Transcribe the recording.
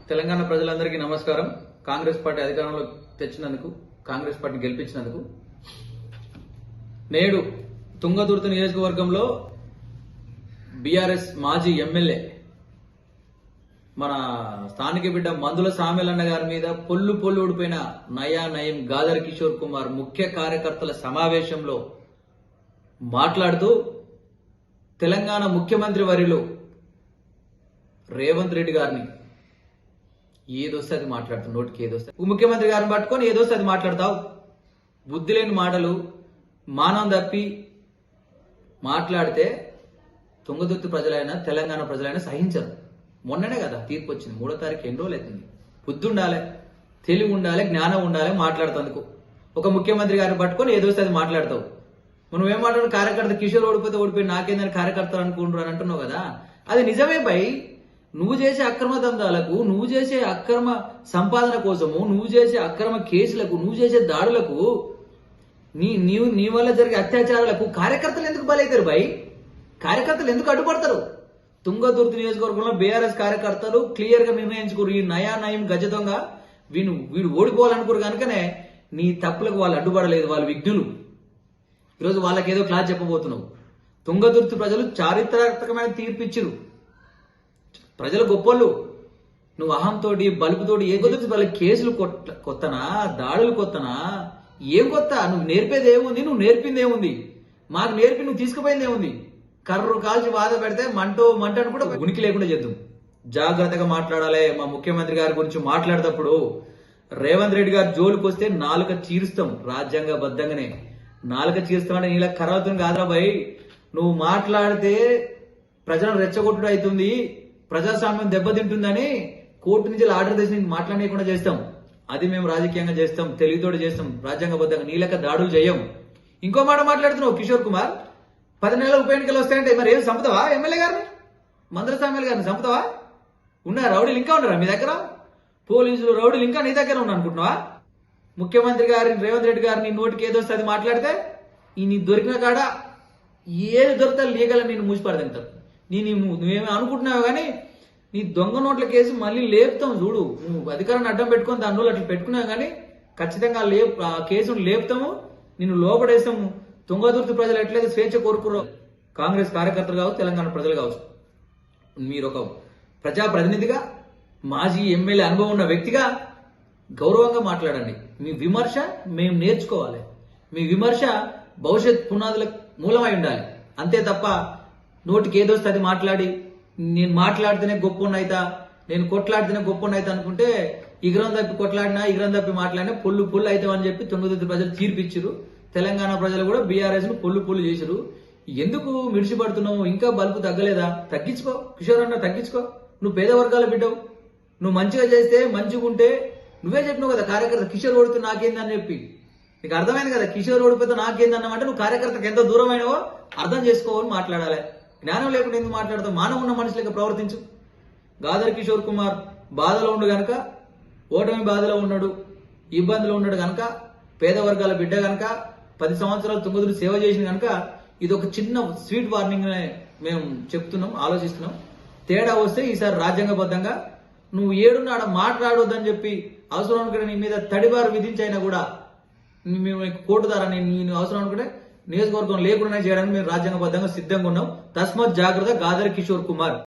తెలంగాణ ప్రజలందరికీ నమస్కారం. కాంగ్రెస్ పార్టీ అధికారంలో తెచ్చినందుకు, కాంగ్రెస్ పార్టీ గెలిపించినందుకు నేడు తుంగతుర్తి నియోజకవర్గంలో బీఆర్ఎస్ మాజీ ఎమ్మెల్యే మన స్థానిక బిడ్డ మందుల సామెలన్న గారి మీద పొల్లు ఊడిపోయిన నయా నయం గాదర్ కిషోర్ కుమార్ ముఖ్య కార్యకర్తల సమావేశంలో మాట్లాడుతూ తెలంగాణ ముఖ్యమంత్రి వర్యులు రేవంత్ రెడ్డి గారిని ఏదొస్తే అది మాట్లాడుతావు, నోటికి ఏదొస్తే ముఖ్యమంత్రి గారిని పట్టుకొని ఏదొస్తే అది మాట్లాడతావు. బుద్ధి లేని మాటలు మానం తప్పి మాట్లాడితే తుంగతుర్తి ప్రజలైనా తెలంగాణ ప్రజలైనా సహించరు. మొన్ననే కదా తీర్పు వచ్చింది, 3వ తారీఖు ఎన్ని రోజులు అవుతుంది. బుద్ధి ఉండాలి, తెలివి ఉండాలి, జ్ఞానం ఉండాలి మాట్లాడుతందుకు. ఒక ముఖ్యమంత్రి గారిని పట్టుకొని ఏదొస్తే అది మాట్లాడతావు. మనం ఏం మాట్లాడు, కార్యకర్త కిషోర్ ఓడిపోయి నాకేందని కార్యకర్తలు అనుకుంటారు అని అంటున్నావు కదా, అది నిజమే బై. నువ్వు చేసే అక్రమ దందాలకు, నువ్వు చేసే అక్రమ సంపాదన కోసము, నువ్వు చేసే అక్రమ కేసులకు, నువ్వు చేసే దాడులకు, నీ వల్ల జరిగే అత్యాచారాలకు కార్యకర్తలు ఎందుకు బలైతారు బై? కార్యకర్తలు ఎందుకు అడ్డుపడతారు? తుంగతుర్తి నియోజకవర్గంలో బీఆర్ఎస్ కార్యకర్తలు క్లియర్ గా నిర్ణయించుకోరు, ఈ నయా నయం గజ దొంగ వీడు ఓడిపోవాలనుకోరు కనుకనే నీ తప్పులకు వాళ్ళు అడ్డుపడలేదు. వాళ్ళు విఘ్నులు. ఈరోజు వాళ్ళకి ఏదో క్లాస్ చెప్పబోతున్నావు. తుంగతుర్తి ప్రజలు చారిత్రాత్మకమైన తీర్పు ఇచ్చిరు. ప్రజలు గొప్పలు. నువ్వు అహంతోటి బలుపుతోటి ఏ కొద్ది వాళ్ళ కేసులు కొత్తనా, దాడులు కొత్తనా, ఏం కొత్త? నువ్వు నేర్పేది ఏముంది? నువ్వు నేర్పింది ఏముంది? మాకు నేర్పి నువ్వు తీసుకుపోయింది ఏముంది? కర్రు కాల్చి బాధ పెడితే మంటను కూడా ఉనికి లేకుండా చేద్దాం. జాగ్రత్తగా మాట్లాడాలి. మా ముఖ్యమంత్రి గారి గురించి మాట్లాడేటప్పుడు రేవంత్ రెడ్డి గారు జోలికి వస్తే నాలుక చీరుస్తాం. రాజ్యాంగబద్ధంగానే నాలుక చీరుస్తామంటే నీలా కరవతం కాదురా భయ్. నువ్వు మాట్లాడితే ప్రజలను రెచ్చగొట్టుడు అవుతుంది, ప్రజాస్వామ్యం దెబ్బతింటుందని కోర్టు నుంచి ఆర్డర్ తెచ్చి నీకు మాట్లాడకుండా చేస్తాం. అది మేము రాజకీయంగా చేస్తాం, తెలివితోటి చేస్తాం, రాజ్యాంగబద్ధంగా. నీలక దాడులు చేయం. ఇంకో మాట మాట్లాడుతున్నావు కిషోర్ కుమార్. 10 నెలల ఉప ఎన్నికలు వస్తాయంటే మరి ఏం చంపుతావా? ఎమ్మెల్యే గారిని, మందుల సామెల గారిని చంపుతావా? ఉన్నా రౌడీలు ఇంకా ఉన్నారా మీ దగ్గర? పోలీసులు రౌడీలు ఇంకా నీ దగ్గర ఉన్నా అనుకుంటున్నావా? ముఖ్యమంత్రి గారిని, రేవంత్ రెడ్డి గారిని నోటికి ఏదొస్తే అది మాట్లాడితే నీ దొరికిన కాడ ఏది దొరికితే లీగల్ నేను మూసిపడతాను. నువ్వేమీ అనుకుంటున్నావు కానీ నీ దొంగ నోట్ల కేసు మళ్ళీ లేపుతాం చూడు. నువ్వు అధికారాన్ని అడ్డం పెట్టుకొని దాని రోజులు అట్లా పెట్టుకున్నావు కానీ ఖచ్చితంగా ఆ కేసును లేపుతాము, నిన్ను లోపడేస్తాము. తుంగతుర్తి ప్రజలు ఎట్లయితే స్వేచ్ఛ కోరుకురో, కాంగ్రెస్ కార్యకర్తలు కావచ్చు, తెలంగాణ ప్రజలు కావచ్చు, మీరు ఒక ప్రజాప్రతినిధిగా, మాజీ ఎమ్మెల్యే అనుభవం ఉన్న వ్యక్తిగా గౌరవంగా మాట్లాడండి. మీ విమర్శ మేము నేర్చుకోవాలి. మీ విమర్శ భవిష్యత్ పునాదులకు మూలమై ఉండాలి. అంతే తప్ప నోటికి ఏదొస్తే అది మాట్లాడి నేను మాట్లాడితేనే గొప్పనైతా, నేను కొట్లాడితేనే గొప్పనైతా అనుకుంటే ఇగరం తప్పి కొట్లాడినా, ఇగరం తప్పి మాట్లాడినా పొల్లు అవుతామని చెప్పి తుంగతుర్తి ప్రజలు తీర్పిచ్చిరు. తెలంగాణ ప్రజలు కూడా బీఆర్ఎస్ ను పొల్లు చేసిరు. ఎందుకు మిడిచిపడుతున్నావు? ఇంకా బలుపు తగ్గలేదా? తగ్గించుకో కిషోర్ అన్న, తగ్గించుకో. నువ్వు పేద వర్గాల బిడ్డవు. నువ్వు మంచిగా చేస్తే, మంచిగా ఉంటే నువ్వే చెప్పినావు కదా, కార్యకర్త కిషోర్ ఓడితే నాకేందని చెప్పి. నీకు అర్థమైంది కదా, కిషోర్ ఓడిపోతే నాకేందన్నామంటే నువ్వు కార్యకర్తకు ఎంత దూరమైనవో అర్థం చేసుకోవాలని మాట్లాడాలి. జ్ఞానం లేకుండా ఎందుకు మాట్లాడతావు? మానవ ఉన్న మనుషులకి ప్రవర్తించు. గాదర్ కిషోర్ కుమార్ బాధలో ఉండు గనక, ఓటమి బాధలో ఉన్నాడు, ఇబ్బందులు ఉన్నాడు గనక, పేద వర్గాల బిడ్డ గనక, 10 సంవత్సరాలు తుంగతుర్తి సేవ చేసిన కనుక ఇది ఒక చిన్న స్వీట్ వార్నింగ్ మేము చెప్తున్నాం, ఆలోచిస్తున్నాం. తేడా వస్తే ఈసారి రాజ్యాంగబద్ధంగా నువ్వు ఏడున్నాడ మాట్లాడొద్దని చెప్పి అవసరం అనుకుంటే నీ మీద తడిబారు విధించైనా కూడా మేము కోర్టు ద్వారా నేను అవసరం అనుకుంటే నియోజకవర్గం లేకుండా చేయడానికి మేము రాజ్యాంగబద్ధంగా సిద్ధంగా ఉన్నాం. తస్మత్ జాగ్రత్త గాదర్ కిషోర్ కుమార్.